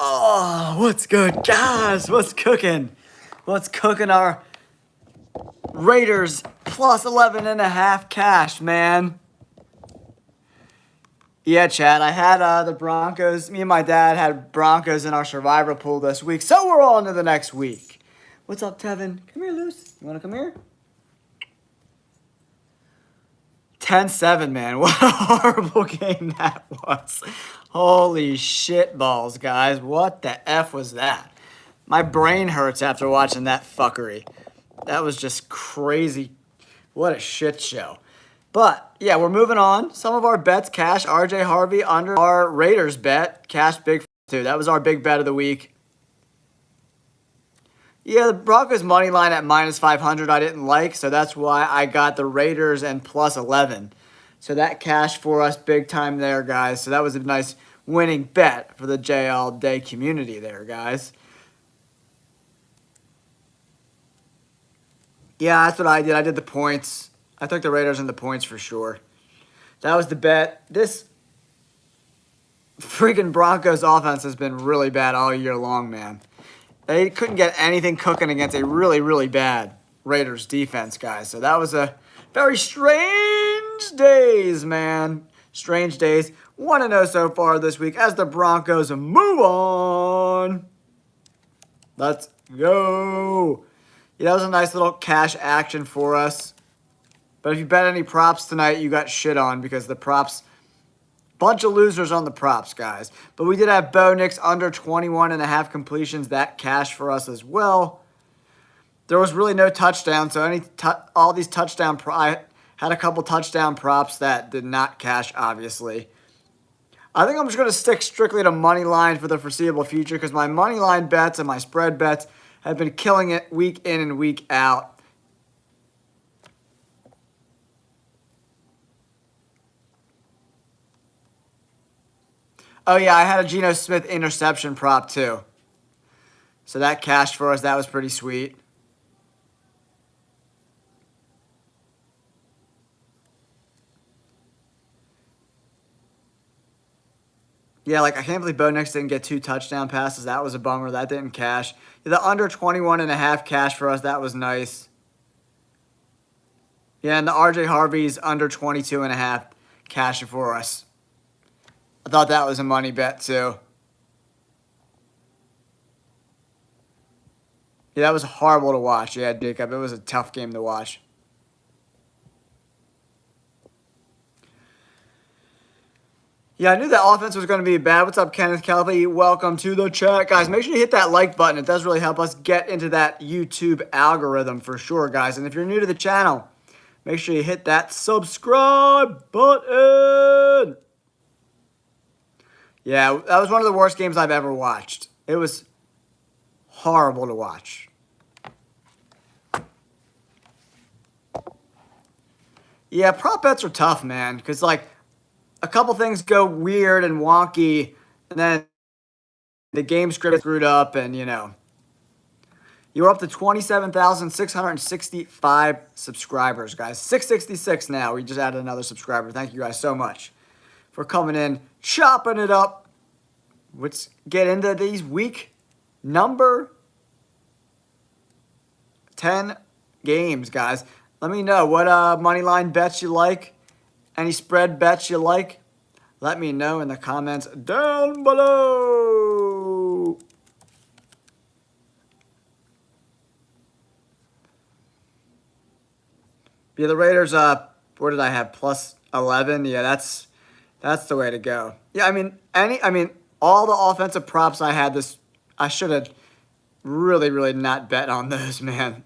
Oh, what's good, guys? What's cooking? What's cooking? Our Raiders plus 11.5 cash, man. Yeah, Chad, I had the Broncos. Me and my dad had Broncos in our survivor pool this week, so we're on to the next week. What's up, Tevin? Come here, Luce. You want to come here? 10-7, man. What a horrible game that was. Holy shit balls, guys. What the F was that? My brain hurts after watching that fuckery. That was just crazy. What a shit show. But, yeah, we're moving on. Some of our bets cash. RJ Harvey under our Raiders bet. Cash big too. That was our big bet of the week. Yeah, the Broncos money line at minus 500 I didn't like, so that's why I got the Raiders and plus 11. So that cashed for us big time there, guys. So that was a nice winning bet for the JL Day community there, guys. Yeah, that's what I did. I did the points. I took the Raiders and the points for sure. That was the bet. This freaking Broncos offense has been really bad all year long, man. They couldn't get anything cooking against a really, really bad Raiders defense, guys. So that was a very strange days, man. Strange days. 1-0 so far this week as the Broncos move on. Let's go. Yeah, that was a nice little cash action for us. But if you bet any props tonight, you got shit on because the props... Bunch of losers on the props, guys. But we did have Bo Nix under 21.5 completions. That cashed for us as well. There was really no touchdown, so all these touchdown... I had a couple touchdown props that did not cash, obviously. I think I'm just going to stick strictly to money line for the foreseeable future because my money line bets and my spread bets have been killing it week in and week out. Oh, yeah, I had a Geno Smith interception prop, too. So that cashed for us. That was pretty sweet. Yeah, like, I can't believe Bo Nix didn't get 2 touchdown passes. That was a bummer. That didn't cash. The under 21.5 cash for us. That was nice. Yeah, and the RJ Harvey's under 22.5 cash for us. I thought that was a money bet, too. Yeah, that was horrible to watch. Yeah, Jacob, it was a tough game to watch. Yeah, I knew that offense was going to be bad. What's up, Kenneth Calvi? Welcome to the chat. Guys, make sure you hit that like button. It does really help us get into that YouTube algorithm for sure, guys. And if you're new to the channel, make sure you hit that subscribe button. Yeah, that was one of the worst games I've ever watched. It was horrible to watch. Yeah, prop bets are tough, man, because, like, a couple things go weird and wonky, and then the game script is screwed up, and, you know. You were up to 27,665 subscribers, guys. 666 now. We just added another subscriber. Thank you guys so much for coming in, chopping it up. Let's get into these week number 10 games, guys. Let me know what money line bets you like. Any spread bets you like. Let me know in the comments down below. Yeah, the Raiders, what did I have? Plus 11? Yeah, that's the way to go. Yeah, I mean, all the offensive props I had I should have really, really not bet on those, man.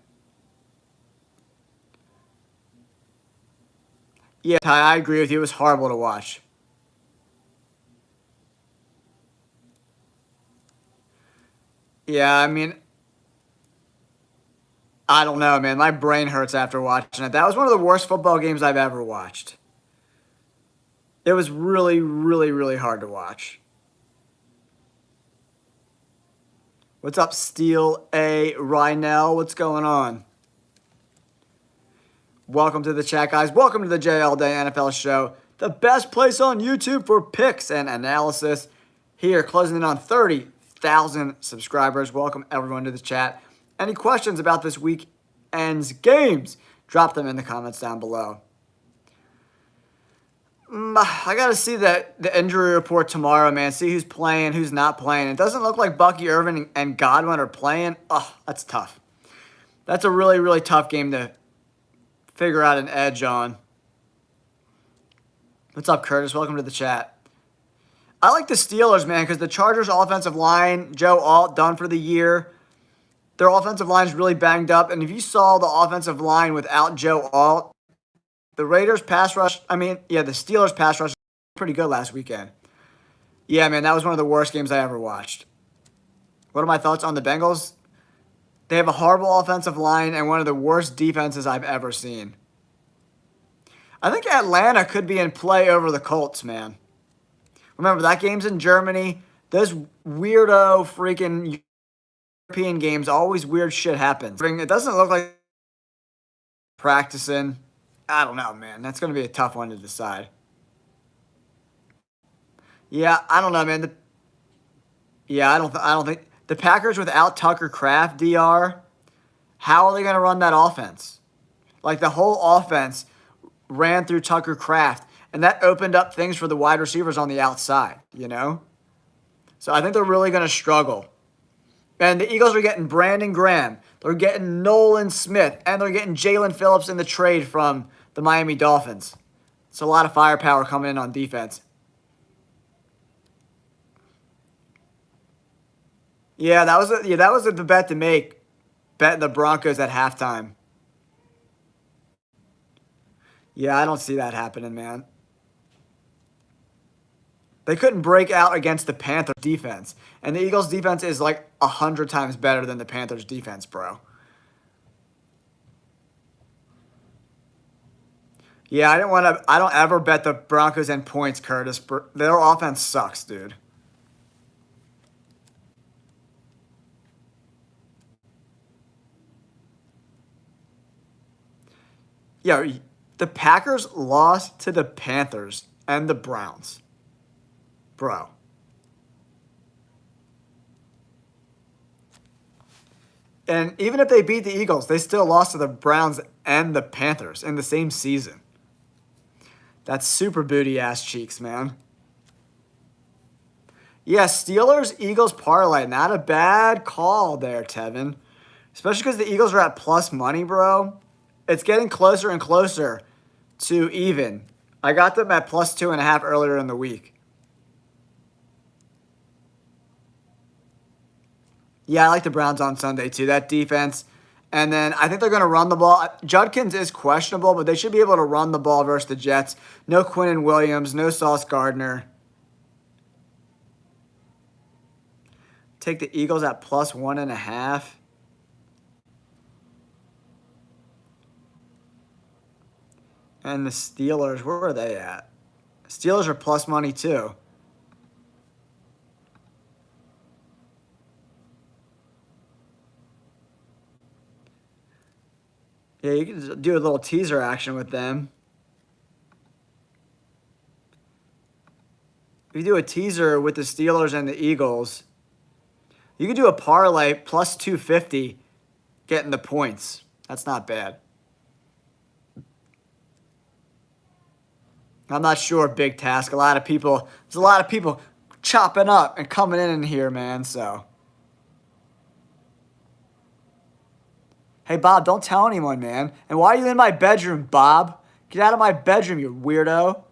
Yeah, Ty, I agree with you. It was horrible to watch. Yeah, I mean, I don't know, man. My brain hurts after watching it. That was one of the worst football games I've ever watched. It was really, really, really hard to watch. What's up, Steel A. Rhinell? What's going on? Welcome to the chat, guys. Welcome to the JL Day NFL show. The best place on YouTube for picks and analysis. Here, closing in on 30 1,000 subscribers. Welcome everyone to the chat. Any questions about this weekend's games? Drop them in the comments down below. I got to see the injury report tomorrow, man. See who's playing, who's not playing. It doesn't look like Bucky Irvin and Godwin are playing. Oh, that's tough. That's a really, really tough game to figure out an edge on. What's up, Curtis? Welcome to the chat. I like the Steelers, man, because the Chargers' offensive line, Joe Alt, done for the year. Their offensive line is really banged up. And if you saw the offensive line without Joe Alt, the Raiders pass rush, the Steelers pass rush was pretty good last weekend. Yeah, man, that was one of the worst games I ever watched. What are my thoughts on the Bengals? They have a horrible offensive line and one of the worst defenses I've ever seen. I think Atlanta could be in play over the Colts, man. Remember, that game's in Germany. Those weirdo freaking European games, always weird shit happens. It doesn't look like practicing. I don't know, man. That's going to be a tough one to decide. Yeah, I don't know, man. I don't think the Packers without Tucker Kraft, DR. How are they going to run that offense? Like the whole offense ran through Tucker Kraft, and that opened up things for the wide receivers on the outside. You know, so I think they're really going to struggle. And the Eagles are getting Brandon Graham. They're getting Nolan Smith. And they're getting Jalen Phillips in the trade from the Miami Dolphins. It's a lot of firepower coming in on defense. Yeah, that was a bet to make. Betting the Broncos at halftime. Yeah, I don't see that happening, man. They couldn't break out against the Panthers defense. And the Eagles defense is like 100 times better than the Panthers defense, bro. Yeah, I don't ever bet the Broncos in points, Curtis. Their offense sucks, dude. Yeah, the Packers lost to the Panthers and the Browns. Bro. And even if they beat the Eagles, they still lost to the Browns and the Panthers in the same season. That's super booty ass cheeks, man. Yeah, Steelers, Eagles parlay. Not a bad call there, Tevin. Especially because the Eagles are at plus money, bro. It's getting closer and closer to even. I got them at plus 2.5 earlier in the week. Yeah, I like the Browns on Sunday too. That defense. And then I think they're going to run the ball. Judkins is questionable, but they should be able to run the ball versus the Jets. No Quinnen Williams, no Sauce Gardner. Take the Eagles at plus 1.5. And the Steelers, where are they at? Steelers are plus money too. Yeah, you can do a little teaser action with them. If you do a teaser with the Steelers and the Eagles, you could do a parlay plus 250 getting the points. That's not bad. I'm not sure, big task. There's a lot of people chopping up and coming in here, man, so. Hey, Bob, don't tell anyone, man. And why are you in my bedroom, Bob? Get out of my bedroom, you weirdo.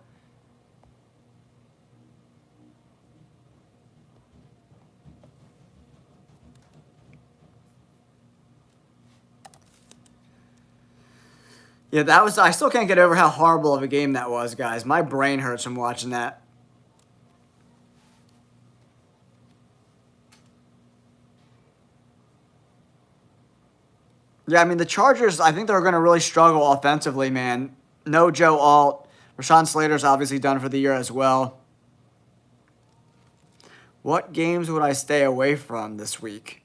Yeah, I still can't get over how horrible of a game that was, guys. My brain hurts from watching that. Yeah, I mean, the Chargers, I think they're going to really struggle offensively, man. No Joe Alt. Rashawn Slater's obviously done for the year as well. What games would I stay away from this week?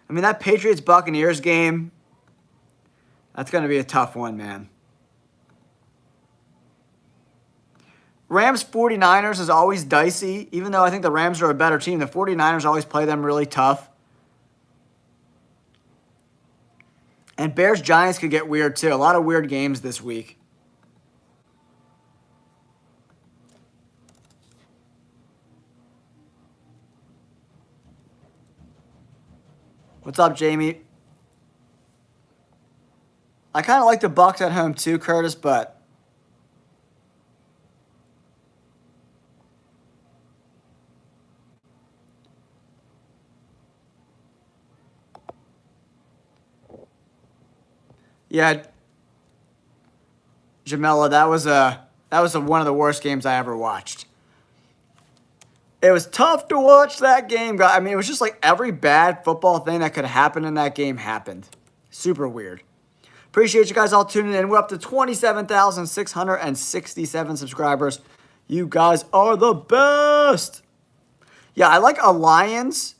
I mean, that Patriots-Buccaneers game, that's going to be a tough one, man. Rams 49ers is always dicey. Even though I think the Rams are a better team, the 49ers always play them really tough. And Bears Giants could get weird too. A lot of weird games this week. What's up, Jamie? I kind of like the Bucs at home too, Curtis, but yeah, Jamela, that was one of the worst games I ever watched. It was tough to watch that game. I mean, it was just like every bad football thing that could happen in that game happened. Super weird. Appreciate you guys all tuning in. We're up to 27,667 subscribers. You guys are the best. Yeah, I like a Lions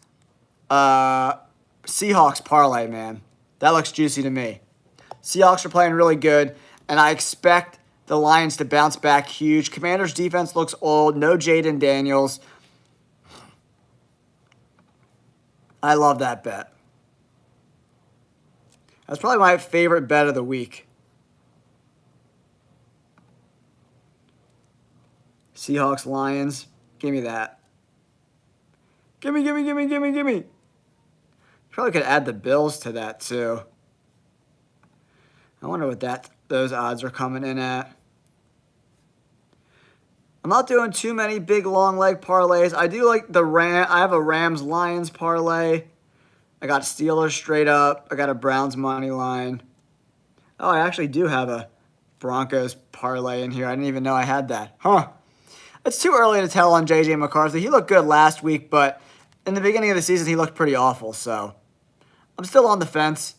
Seahawks parlay, man. That looks juicy to me. Seahawks are playing really good, and I expect the Lions to bounce back huge. Commanders' defense looks old. No Jaden Daniels. I love that bet. That's probably my favorite bet of the week. Seahawks, Lions. Give me that. Gimme, gimme, gimme, gimme, gimme. Probably could add the Bills to that too. I wonder what those odds are coming in at. I'm not doing too many big long leg parlays. I do like I have a Rams Lions parlay. I got Steelers straight up. I got a Browns money line. Oh, I actually do have a Broncos parlay in here. I didn't even know I had that. Huh. It's too early to tell on J.J. McCarthy. He looked good last week, but in the beginning of the season, he looked pretty awful. So I'm still on the fence.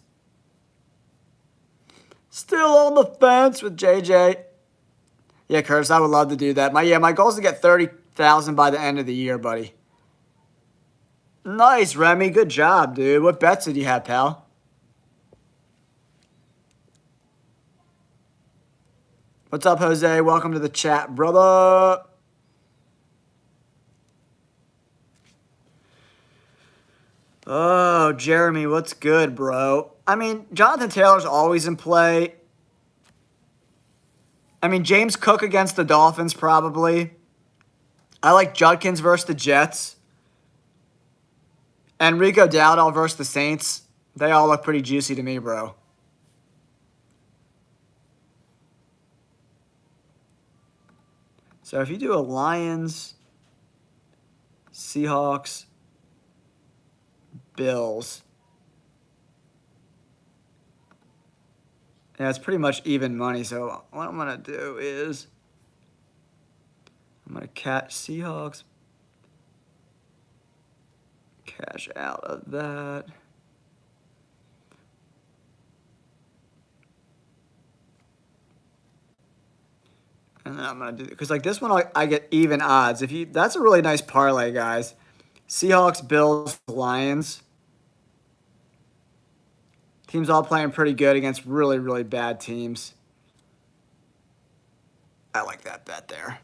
Still on the fence with J.J. Yeah, Curtis, I would love to do that. My goal is to get 30,000 by the end of the year, buddy. Nice, Remy. Good job, dude. What bets did you have, pal? What's up, Jose? Welcome to the chat, brother. Oh, Jeremy, what's good, bro? I mean, Jonathan Taylor's always in play. I mean, James Cook against the Dolphins, probably. I like Judkins versus the Jets. And Rico Dowdle versus the Saints. They all look pretty juicy to me, bro. So if you do a Lions, Seahawks, Bills. Yeah, it's pretty much even money. So what I'm going to do is I'm going to catch Seahawks. Cash out of that. And then I'm going to do, because like this one, I get even odds. That's a really nice parlay, guys. Seahawks, Bills, Lions. Teams all playing pretty good against really, really bad teams. I like that bet there.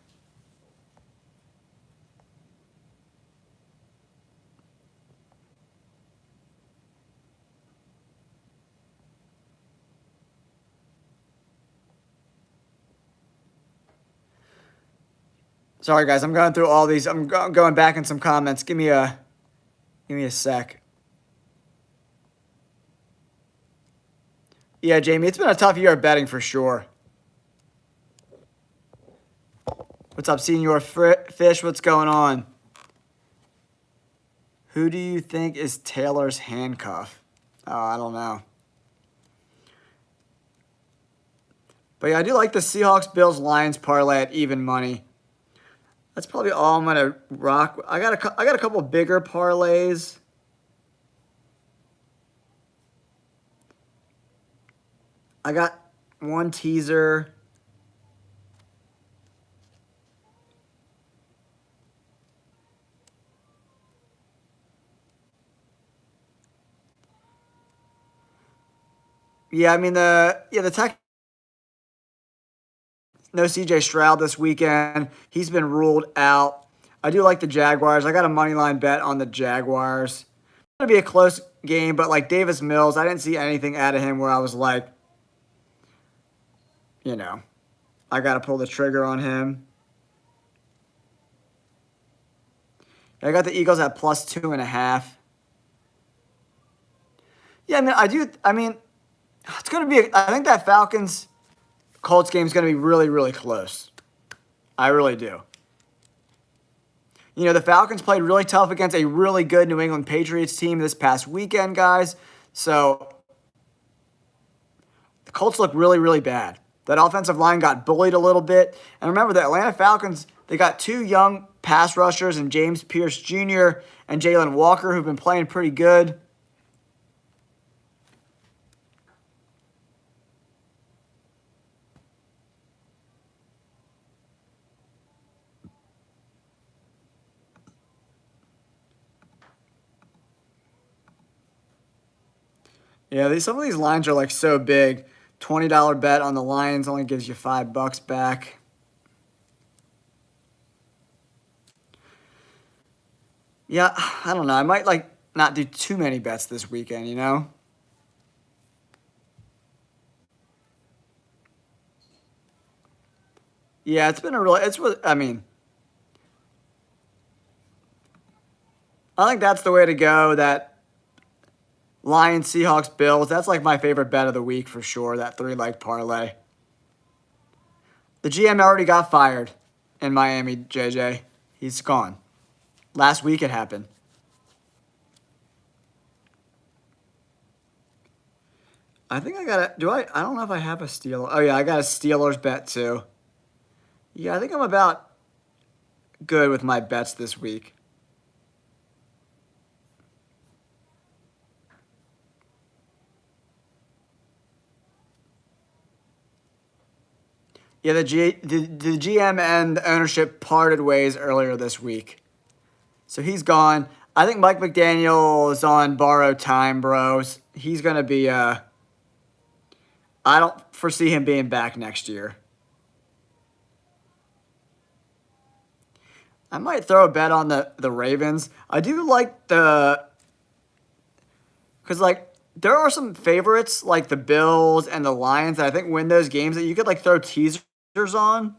Sorry, guys. I'm going through all these. I'm going back in some comments. Give me a sec. Yeah, Jamie, it's been a tough year of betting for sure. What's up, Senior Fish? What's going on? Who do you think is Taylor's handcuff? Oh, I don't know. But yeah, I do like the Seahawks, Bills, Lions parlay at even money. That's probably all I'm gonna rock. I got a couple bigger parlays. I got one teaser. Yeah, I mean the Tech. No C.J. Stroud this weekend. He's been ruled out. I do like the Jaguars. I got a money line bet on the Jaguars. It's gonna be a close game, but like Davis Mills, I didn't see anything out of him where I was like, you know, I got to pull the trigger on him. I got the Eagles at +2.5. Yeah, I mean, I mean, it's going to be, I think that Falcons Colts game is going to be really, really close. I really do. You know, the Falcons played really tough against a really good New England Patriots team this past weekend, guys. So the Colts look really, really bad. That offensive line got bullied a little bit. And remember, the Atlanta Falcons, they got two young pass rushers in James Pierce Jr. and Jalen Walker, who've been playing pretty good. Yeah, some of these lines are like so big. $20 bet on the Lions only gives you $5 back. Yeah, I don't know. I might like not do too many bets this weekend, you know? Yeah, it's been a really, I mean, I think that's the way to go. That Lions, Seahawks, Bills, that's like my favorite bet of the week for sure, that 3-leg parlay. The GM already got fired in Miami, JJ. He's gone. Last week it happened. I think I got I don't know if I have a Steelers. Oh yeah, I got a Steelers bet too. Yeah, I think I'm about good with my bets this week. Yeah, the GM and the ownership parted ways earlier this week. So he's gone. I think Mike McDaniel is on borrowed time, bros. He's going to be, I don't foresee him being back next year. I might throw a bet on the Ravens. I do like because like there are some favorites like the Bills and the Lions that I think win those games that you could like throw teasers on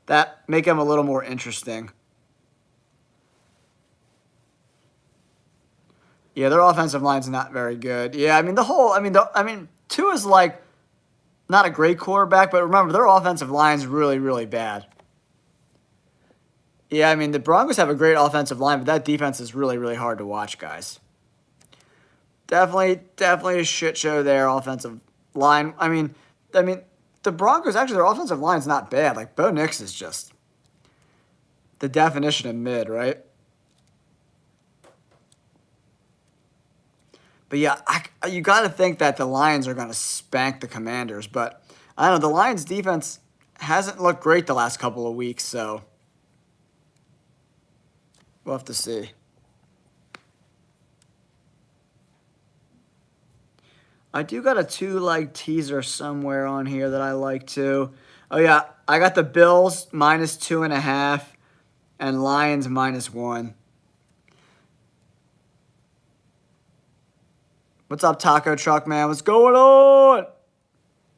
that make them a little more interesting. Yeah, their offensive line's not very good. Yeah, I mean Tua's like not a great quarterback, but remember their offensive line's really, really bad. Yeah, I mean the Broncos have a great offensive line, but that defense is really, really hard to watch, guys. Definitely a shit show there, offensive line. I mean, the Broncos, actually, their offensive line's not bad. Like, Bo Nix is just the definition of mid, right? But yeah, you got to think that the Lions are going to spank the Commanders. But I don't know, the Lions' defense hasn't looked great the last couple of weeks, so we'll have to see. I do got a 2-leg teaser somewhere on here that I like too. Oh yeah, I got the Bills -2.5 and Lions -1. What's up, Taco Truck Man? What's going on?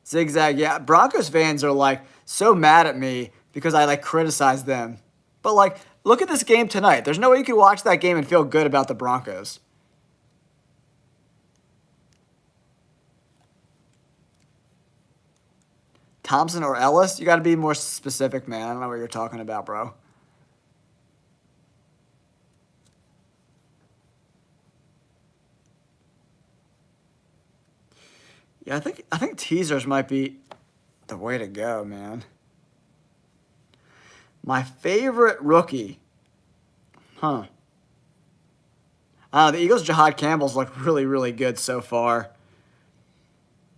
Zigzag, yeah. Broncos fans are like so mad at me because I like criticize them. But like, look at this game tonight. There's no way you could watch that game and feel good about the Broncos. Thompson or Ellis? You got to be more specific, man. I don't know what you're talking about, bro. Yeah, I think teasers might be the way to go, man. My favorite rookie. Huh. The Eagles' Jahad Campbell's looked really, really good so far.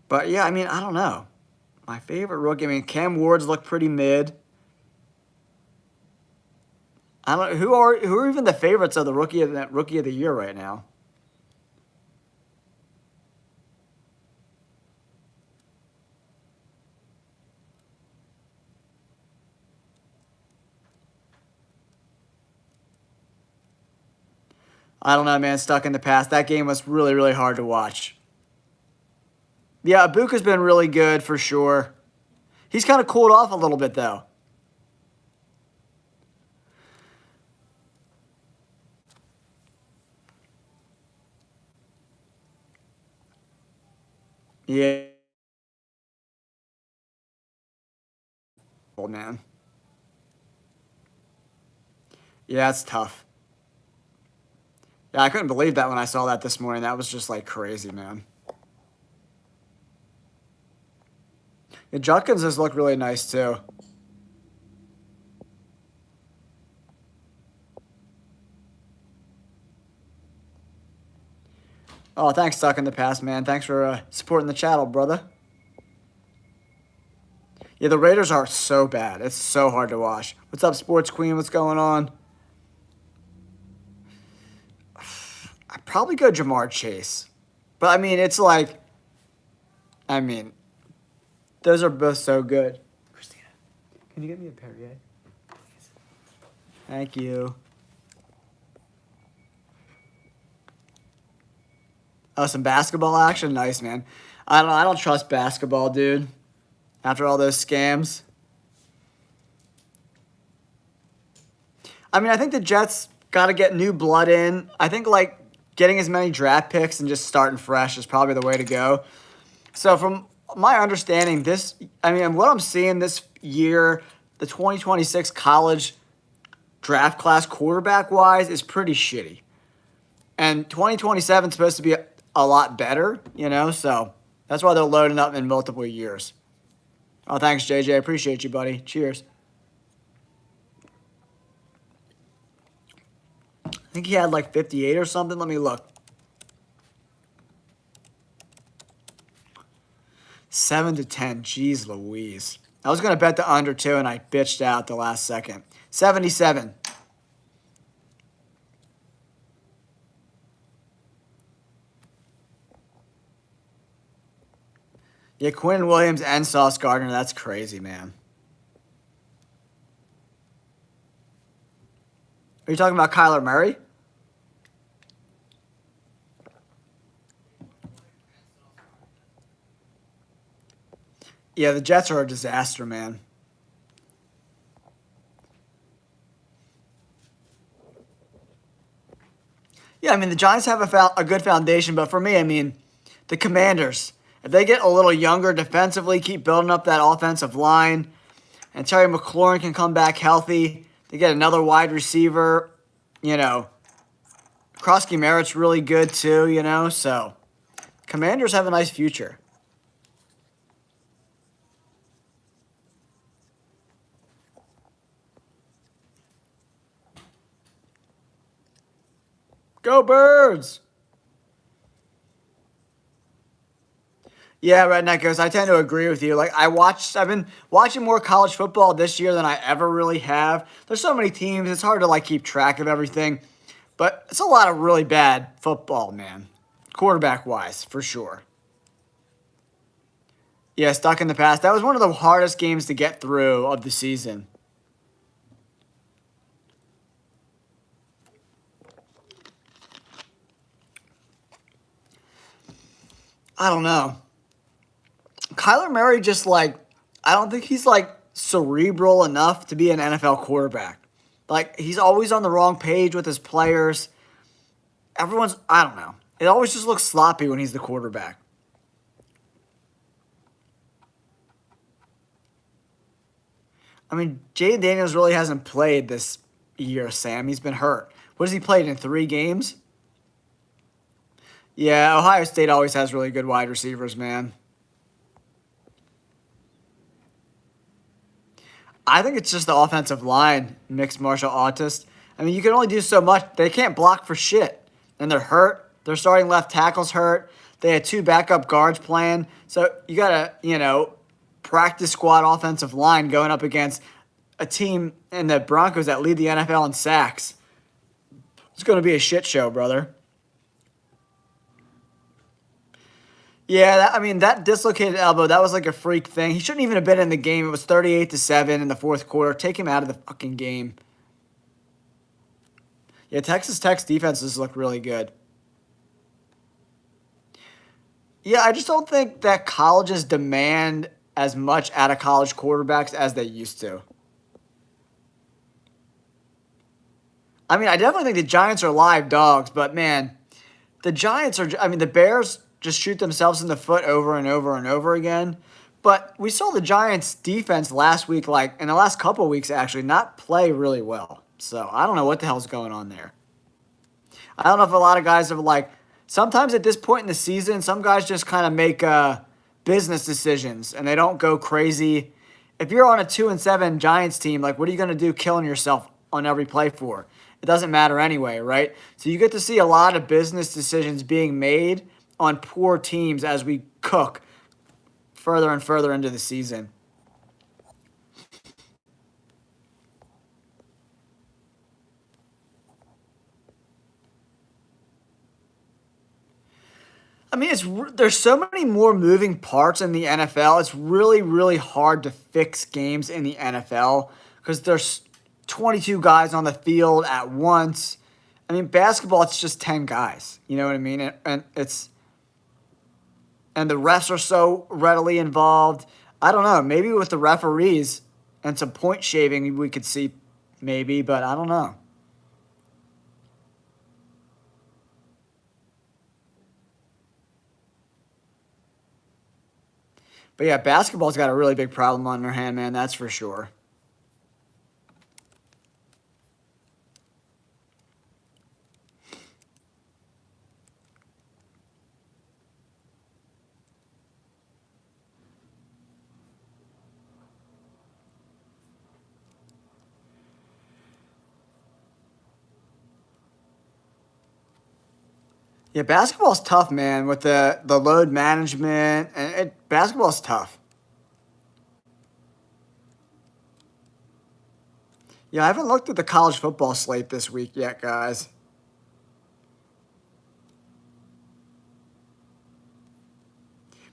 But yeah, I mean, I don't know. My favorite rookie, I mean, Cam Ward's looked pretty mid. I don't know who are even the favorites of the rookie of the year right now. Rookie of the year. Right now. 'Cause, like, look at this game tonight. There's no way you could watch that game and feel good about the Broncos. But like, look at this game tonight. There's no way you could watch that game and feel good about the Broncos. I don't know who are even the favorites of the rookie of the year right now. I don't know, man. Stuck in the past. That game was really, really hard to watch. Yeah, Ibuka's been really good for sure. He's kind of cooled off a little bit, though. Yeah. Old man. Yeah, it's tough. Yeah, I couldn't believe that when I saw that this morning. That was just like crazy, man. Yeah, Judkins has looked really nice too. Oh, thanks, Stuck in the Past, man. Thanks for supporting the channel, brother. Yeah, the Raiders are so bad. It's so hard to watch. What's up, Sports Queen? What's going on? I'd probably go Jamar Chase. But, I mean, it's like, I mean, those are both so good. Christina, can you get me a Perrier? Thank you. Oh, some basketball action? Nice, man. I don't trust basketball, dude. After all those scams. I mean, I think the Jets got to get new blood in. I think, like, getting as many draft picks and just starting fresh is probably the way to go. So, from my understanding, what I'm seeing this year, the 2026 college draft class quarterback-wise is pretty shitty. And 2027 is supposed to be a lot better, so that's why they're loading up in multiple years. Oh, thanks, JJ. I appreciate you, buddy. Cheers. I think he had like 58 or something. Let me look. 7-10. Jeez Louise. I was going to bet the under too, and I bitched out the last second. 77. Yeah, Quinn Williams and Sauce Gardner. That's crazy, man. Are you talking about Kyler Murray? Yeah, the Jets are a disaster, man. Yeah, I mean, the Giants have a good foundation, but for me, I mean, the Commanders, if they get a little younger defensively, keep building up that offensive line, and Terry McLaurin can come back healthy, they get another wide receiver, Krosky Merritt's really good too, so Commanders have a nice future. Go Birds! Yeah, Redneck goes, I tend to agree with you. Like, I've been watching more college football this year than I ever really have. There's so many teams, it's hard to, keep track of everything. But it's a lot of really bad football, man. Quarterback-wise, for sure. Yeah, Stuck in the Past. That was one of the hardest games to get through of the season. I don't know. Kyler Murray I don't think he's cerebral enough to be an NFL quarterback. He's always on the wrong page with his players. I don't know. It always just looks sloppy when he's the quarterback. I mean, Jaden Daniels really hasn't played this year, Sam. He's been hurt. What has he played in 3 games? Yeah, Ohio State always has really good wide receivers, man. I think it's just the offensive line, mixed martial artist. I mean, you can only do so much. They can't block for shit. And they're hurt. Their starting left tackle's hurt. They had 2 backup guards playing. So you got to, practice squad offensive line going up against a team in the Broncos that lead the NFL in sacks. It's going to be a shit show, brother. Yeah, that dislocated elbow, that was like a freak thing. He shouldn't even have been in the game. It was 38-7 in the fourth quarter. Take him out of the fucking game. Yeah, Texas Tech's defenses look really good. Yeah, I just don't think that colleges demand as much out of college quarterbacks as they used to. I mean, I definitely think the Giants are live dogs, but man, the Giants are, I mean, the Bears just shoot themselves in the foot over and over and over again. But we saw the Giants defense last week, like in the last couple of weeks, actually, not play really well. So I don't know what the hell's going on there. I don't know if a lot of guys have like, sometimes at this point in the season, some guys just kind of make business decisions and they don't go crazy. If you're on a 2-7 Giants team, like what are you going to do killing yourself on every play for? It doesn't matter anyway, right? So you get to see a lot of business decisions being made on poor teams as we cook further and further into the season. I mean, there's so many more moving parts in the NFL. It's really, really hard to fix games in the NFL because there's 22 guys on the field at once. I mean, basketball, it's just 10 guys. You know what I mean? And the refs are so readily involved. I don't know. Maybe with the referees and some point shaving, we could see maybe, but I don't know. But yeah, basketball's got a really big problem on their hand, man. That's for sure. Yeah, basketball's tough, man, with the load management. And basketball's tough. Yeah, I haven't looked at the college football slate this week yet, guys.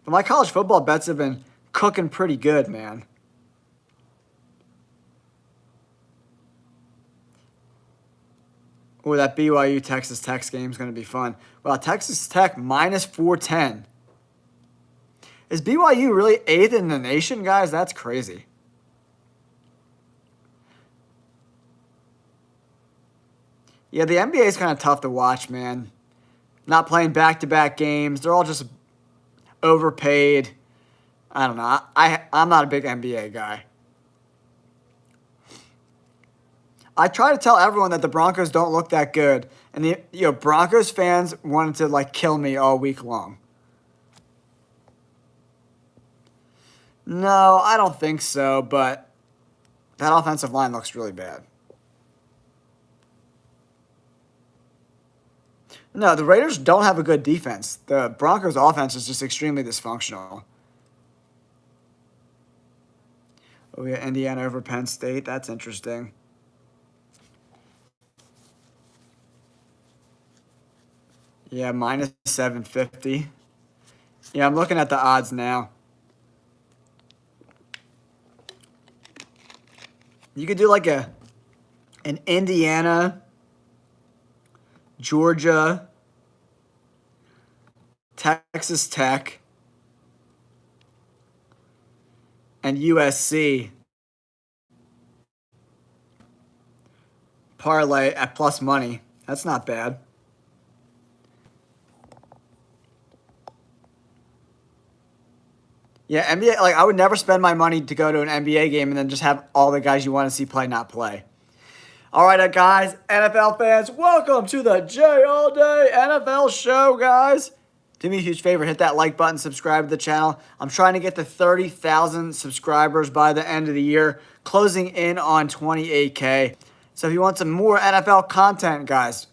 But my college football bets have been cooking pretty good, man. Oh, that BYU Texas Tech game is going to be fun. Well, Texas Tech minus 410. Is BYU really 8th in the nation, guys? That's crazy. Yeah, the NBA is kind of tough to watch, man. Not playing back-to-back games. They're all just overpaid. I don't know. I'm not a big NBA guy. I try to tell everyone that the Broncos don't look that good, and the Broncos fans wanted to like kill me all week long. No, I don't think so, but that offensive line looks really bad. No, the Raiders don't have a good defense. The Broncos' offense is just extremely dysfunctional. Oh, yeah, Indiana over Penn State. That's interesting. Yeah, minus 750. Yeah, I'm looking at the odds now. You could do like an Indiana, Georgia, Texas Tech, and USC parlay at plus money. That's not bad. Yeah, NBA, like I would never spend my money to go to an NBA game and then just have all the guys you want to see play not play. All right, guys, NFL fans, welcome to the J All Day NFL show, guys. Do me a huge favor, hit that like button, subscribe to the channel. I'm trying to get to 30,000 subscribers by the end of the year, closing in on 28K. So if you want some more NFL content, guys,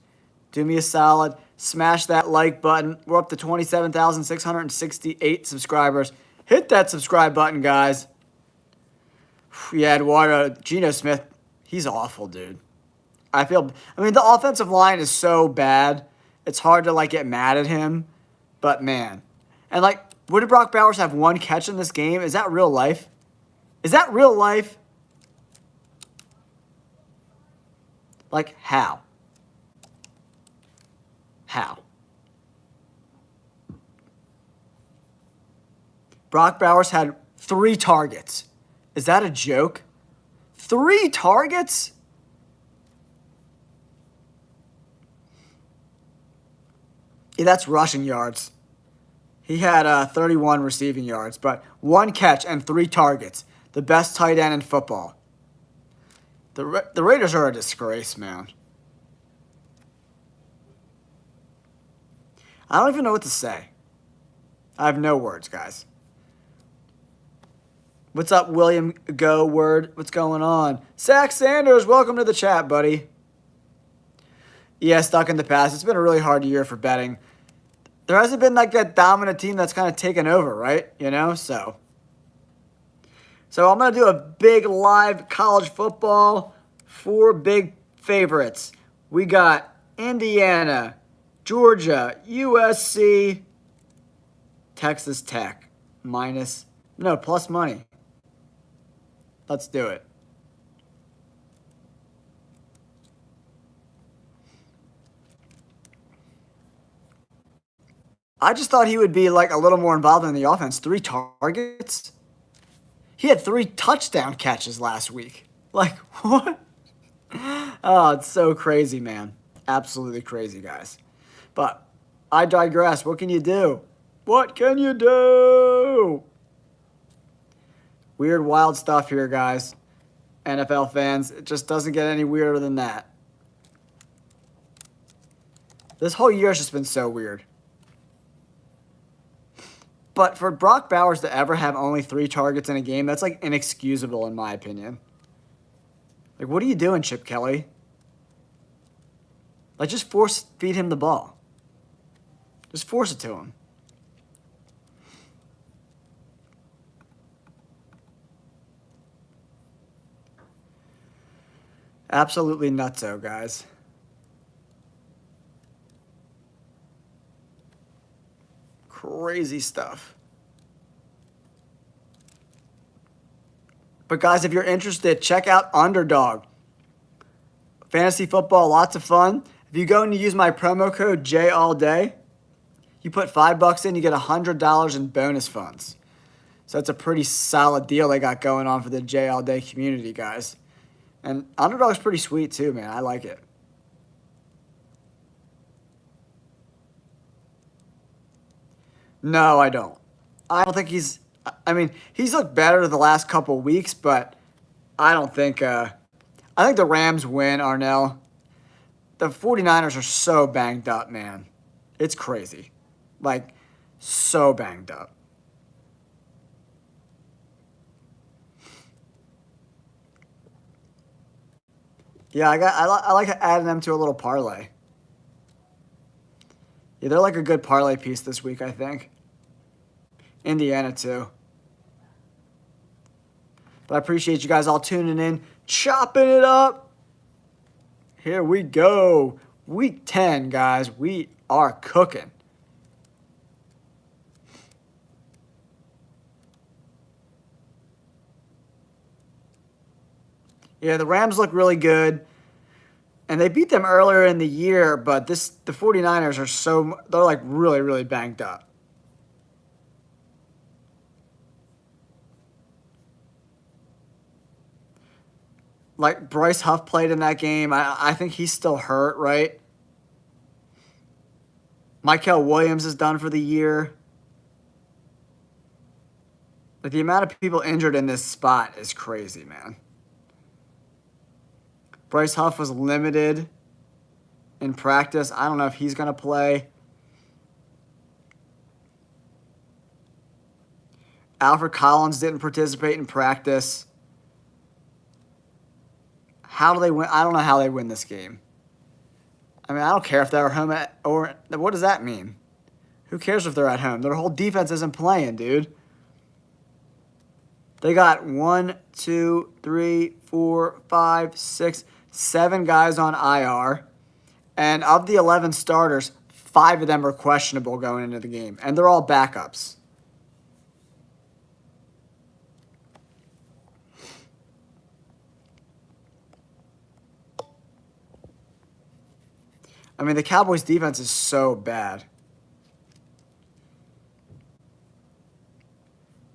do me a solid, smash that like button. We're up to 27,668 subscribers. Hit that subscribe button, guys. Yeah, Eduardo, Geno Smith, he's awful, dude. I mean, the offensive line is so bad. It's hard to, like, get mad at him. But, man. And, like, what did Brock Bowers have one catch in this game? Is that real life? Is that real life? Like, how? How? Brock Bowers had 3 targets. Is that a joke? 3 targets? Yeah, that's rushing yards. He had 31 receiving yards, but 1 catch and 3 targets. The best tight end in football. The Raiders are a disgrace, man. I don't even know what to say. I have no words, guys. What's up, William Go Word? What's going on? Zach Sanders, welcome to the chat, buddy. Yeah, stuck in the past. It's been a really hard year for betting. There hasn't been like that dominant team that's kind of taken over, right? You know, so I'm going to do a big live college football. 4 big favorites. We got Indiana, Georgia, USC, Texas Tech. Plus money. Let's do it. I just thought he would be like a little more involved in the offense. 3 targets? He had 3 touchdown catches last week. Like, what? Oh, it's so crazy, man. Absolutely crazy, guys. But I digress. What can you do? What can you do? Weird, wild stuff here, guys. NFL fans, it just doesn't get any weirder than that. This whole year has just been so weird. But for Brock Bowers to ever have only 3 targets in a game, that's like inexcusable in my opinion. Like, what are you doing, Chip Kelly? Like, just force feed him the ball. Just force it to him. Absolutely nutso, guys. Crazy stuff. But guys, if you're interested, check out Underdog. Fantasy football, lots of fun. If you go and you use my promo code JALLDAY, you put $5 in, you get $100 in bonus funds. So that's a pretty solid deal they got going on for the JALLDAY community, guys. And Underdog's pretty sweet too, man. I like it. No, I don't. I don't think he's... I mean, he's looked better the last couple weeks, but I don't think... I think the Rams win, Arnell. The 49ers are so banged up, man. It's crazy. Like, so banged up. Yeah, I like adding them to a little parlay. Yeah, they're like a good parlay piece this week, I think. Indiana, too. But I appreciate you guys all tuning in, chopping it up. Here we go. Week 10, guys. We are cooking. Yeah, the Rams look really good. And they beat them earlier in the year, but the 49ers are they're like really, really banged up. Like, Bryce Huff played in that game. I think he's still hurt, right? Michael Williams is done for the year. Like, the amount of people injured in this spot is crazy, man. Bryce Huff was limited in practice. I don't know if he's going to play. Alfred Collins didn't participate in practice. How do they win? I don't know how they win this game. I mean, I don't care if they're home or what does that mean? Who cares if they're at home? Their whole defense isn't playing, dude. They got 1, 2, 3, 4, 5, 6, 7 guys on IR. And of the 11 starters, 5 of them are questionable going into the game. And they're all backups. I mean, the Cowboys' defense is so bad.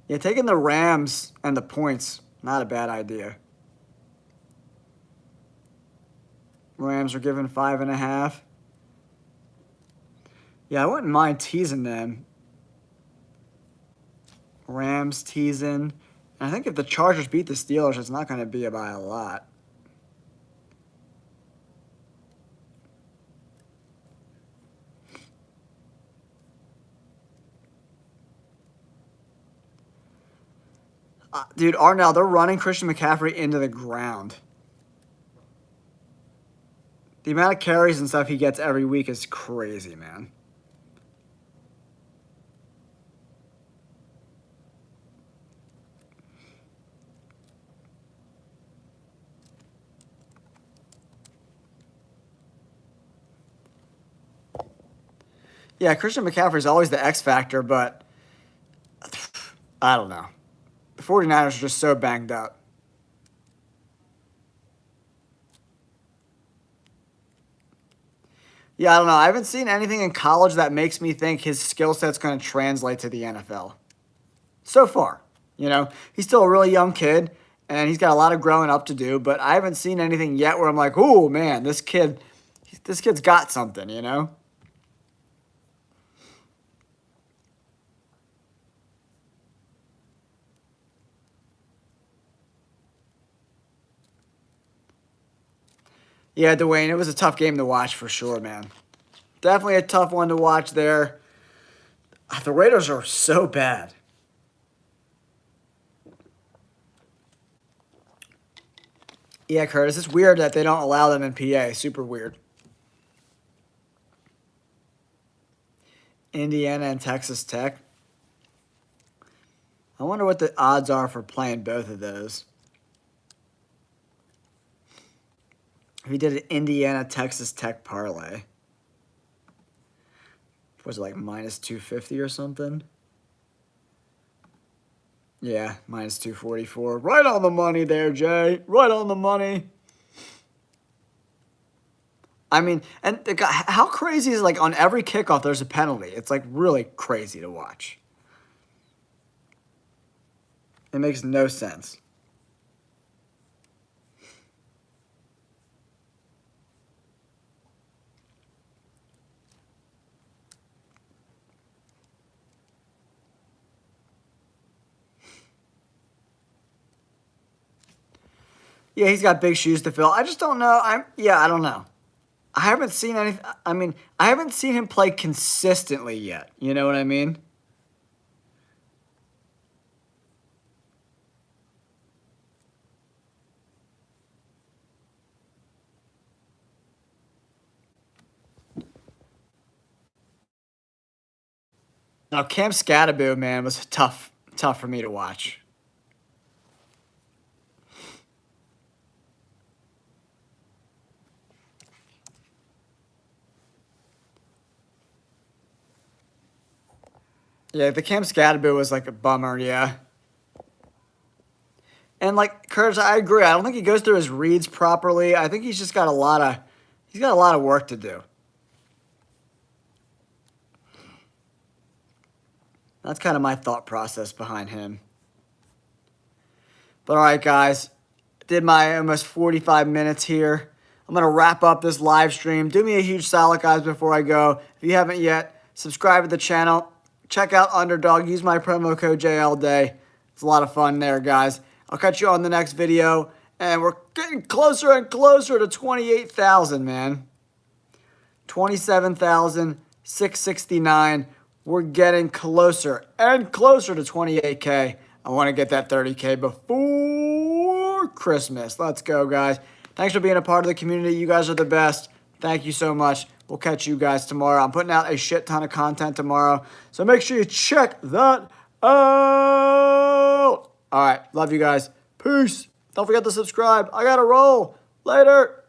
Yeah, taking the Rams and the points, not a bad idea. Rams are given 5.5. Yeah, I wouldn't mind teasing them. Rams teasing. And I think if the Chargers beat the Steelers, it's not going to be by a lot. Dude, Arnell, they're running Christian McCaffrey into the ground. The amount of carries and stuff he gets every week is crazy, man. Yeah, Christian McCaffrey is always the X factor, but I don't know. The 49ers are just so banged up. Yeah, I don't know. I haven't seen anything in college that makes me think his skill set's going to translate to the NFL. So far, you know, he's still a really young kid, and he's got a lot of growing up to do, but I haven't seen anything yet where I'm like, oh, man, this kid's got something, you know? Yeah, Dwayne, it was a tough game to watch for sure, man. Definitely a tough one to watch there. The Raiders are so bad. Yeah, Curtis, it's weird that they don't allow them in PA. Super weird. Indiana and Texas Tech. I wonder what the odds are for playing both of those. If he did an Indiana-Texas Tech parlay. Was it like minus 250 or something? Yeah, minus 244. Right on the money there, Jay. Right on the money. I mean, and how crazy is, like, on every kickoff there's a penalty. It's like really crazy to watch. It makes no sense. Yeah, he's got big shoes to fill. I just don't know. I don't know. I haven't seen anything. I mean, I haven't seen him play consistently yet. You know what I mean? Now, Cam Scatterbo, man, was tough for me to watch. Yeah, the Cam Scatterbo was like a bummer, yeah. And like Curtis, I agree. I don't think he goes through his reads properly. I think he's just got a lot of work to do. That's kind of my thought process behind him. But all right, guys, did my almost 45 minutes here. I'm going to wrap up this live stream. Do me a huge solid, guys, before I go. If you haven't yet, subscribe to the channel. Check out Underdog. Use my promo code JLDay. It's a lot of fun there, guys. I'll catch you on the next video. And we're getting closer and closer to 28,000, man. 27,669. We're getting closer and closer to 28K. I want to get that 30K before Christmas. Let's go, guys. Thanks for being a part of the community. You guys are the best. Thank you so much. We'll catch you guys tomorrow. I'm putting out a shit ton of content tomorrow, so make sure you check that out. All right. Love you guys. Peace. Don't forget to subscribe. I got to roll. Later.